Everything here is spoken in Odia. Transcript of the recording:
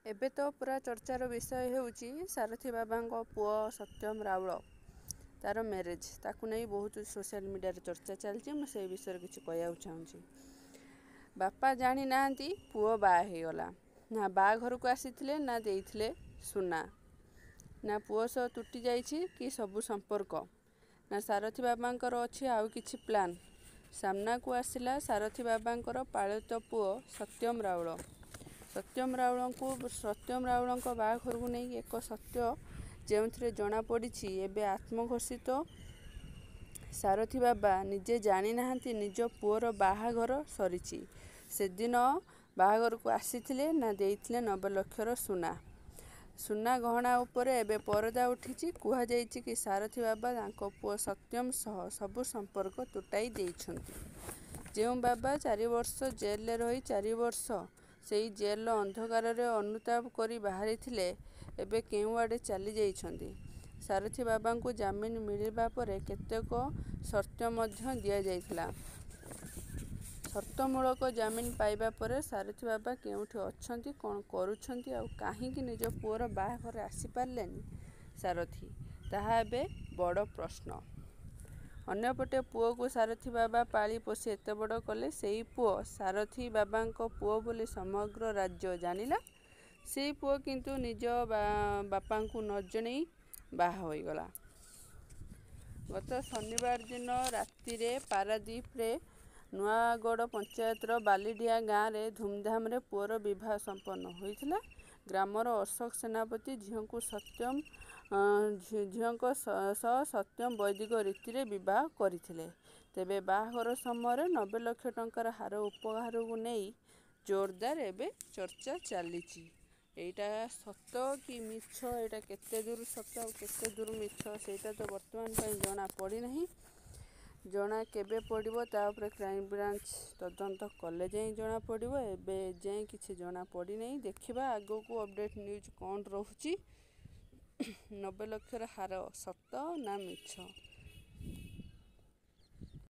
ଏବେ ତ ପୁରା ଚର୍ଚ୍ଚାର ବିଷୟ ହେଉଛି ସାରଥୀ ବାବାଙ୍କ ପୁଅ ସତ୍ୟମ ରାଉଳ ତାର ମ୍ୟାରେଜ୍। ତାକୁ ନେଇ ବହୁତ ସୋସିଆଲ ମିଡ଼ିଆରେ ଚର୍ଚ୍ଚା ଚାଲିଛି। ମୁଁ ସେଇ ବିଷୟରେ କିଛି କହିବାକୁ ଚାହୁଁଛି। ବାପା ଜାଣିନାହାନ୍ତି ପୁଅ ବାହା ହେଇଗଲା। ନା ବାହାଘରକୁ ଆସିଥିଲେ ନା ଦେଇଥିଲେ ସୁନା, ନା ପୁଅ ସହ ତୁଟି ଯାଇଛି କି ସବୁ ସମ୍ପର୍କ, ନା ସାରଥୀ ବାବାଙ୍କର ଅଛି ଆଉ କିଛି ପ୍ଲାନ୍। ସାମ୍ନାକୁ ଆସିଲା ସାରଥୀ ବାବାଙ୍କର ପାଳିତ ପୁଅ ସତ୍ୟମ ରାଉଳ। ସତ୍ୟମ ରାଉଳଙ୍କ ବାହାଘରକୁ ନେଇ ଏକ ସତ୍ୟ ଯେଉଁଥିରେ ଜଣାପଡ଼ିଛି ଏବେ ଆତ୍ମଘୋଷିତ ସାରଥୀ ବାବା ନିଜେ ଜାଣିନାହାନ୍ତି ନିଜ ପୁଅର ବାହାଘର ସରିଛି। ସେଦିନ ବାହାଘରକୁ ଆସିଥିଲେ ନା ଦେଇଥିଲେ 90 ଲକ୍ଷର ସୁନା ଗହଣା ଉପରେ ଏବେ ପରଦା ଉଠିଛି। କୁହାଯାଇଛି କି ସାରଥୀ ବାବା ତାଙ୍କ ପୁଅ ସତ୍ୟମ ସହ ସବୁ ସମ୍ପର୍କ ତୁଟାଇ ଦେଇଛନ୍ତି। ଯେଉଁ ବାବା 4 ବର୍ଷ ଜେଲରେ ରହି 4 ବର୍ଷ ସେଇ ଜେଲର ଅନ୍ଧକାରରେ ଅନୁତାପ କରି ବାହାରିଥିଲେ ଏବେ କେଉଁଆଡ଼େ ଚାଲି ଯାଇଛନ୍ତି। ସାରଥୀ ବାବାଙ୍କୁ ଜାମିନ ମିଳିବା ପରେ କେତେକ ସର୍ତ୍ତ ମଧ୍ୟ ଦିଆଯାଇଥିଲା। ସର୍ତ୍ତମୂଳକ ଜାମିନ ପାଇବା ପରେ ସାରଥୀ ବାବା କେଉଁଠି ଅଛନ୍ତି, କ'ଣ କରୁଛନ୍ତି, ଆଉ କାହିଁକି ନିଜ ପୁଅର ବାହାଘରରେ ଆସିପାରିଲେନି ସାରଥୀ, ତାହା ଏବେ ବଡ଼ ପ୍ରଶ୍ନ। ଅନ୍ୟପଟେ ପୁଅକୁ ସାରଥୀ ବାବା ପାଳି ପୋଷି ଏତେ ବଡ଼ କଲେ। ସେଇ ପୁଅ ସାରଥୀ ବାବାଙ୍କ ପୁଅ ବୋଲି ସମଗ୍ର ରାଜ୍ୟ ଜାଣିଲା। ସେଇ ପୁଅ କିନ୍ତୁ ନିଜ ବାପାଙ୍କୁ ନ ଜଣେଇ ବାହା ହୋଇଗଲା। ଗତ ଶନିବାର ଦିନ ରାତିରେ ପାରାଦୀପରେ ନୂଆଗଡ଼ ପଞ୍ଚାୟତର ବାଲିଡିହା ଗାଁରେ ଧୁମଧାମରେ ପୁଅର ବିବାହ ସମ୍ପନ୍ନ ହୋଇଥିଲା। ଗ୍ରାମର ଅଶୋକ ସେନାପତି ଝିଅଙ୍କ ସହ ସତ୍ୟମ ବୈଦିକ ରୀତିରେ ବିବାହ କରିଥିଲେ। ତେବେ ବାହାଘର ସମୟରେ 90 ଲକ୍ଷ ଟଙ୍କାର ହାର ଉପହାରକୁ ନେଇ ଜୋରଦାର ଏବେ ଚର୍ଚ୍ଚା ଚାଲିଛି। ଏଇଟା ସତ କି ମିଛ, ଏଇଟା କେତେ ଦୂର ସତ ଆଉ କେତେ ଦୂର ମିଛ ସେଇଟା ତ ବର୍ତ୍ତମାନ ପାଇଁ ଜଣା ପଡ଼ିନାହିଁ। ଜଣା କେବେ ପଡ଼ିବ ତା ଉପରେ କ୍ରାଇମବ୍ରାଞ୍ଚ ତଦନ୍ତ କଲେ ଯାଇ ଜଣା ପଡ଼ିବ। ଏବେ ଯାଏଁ କିଛି ଜଣା ପଡ଼ିନାହିଁ। ଦେଖିବା ଆଗକୁ ଅପଡ଼େଟ୍ ନ୍ୟୁଜ୍ କ'ଣ ରହୁଛି। 90 ଲକ୍ଷର ହାର ସତ ନା ମିଛ।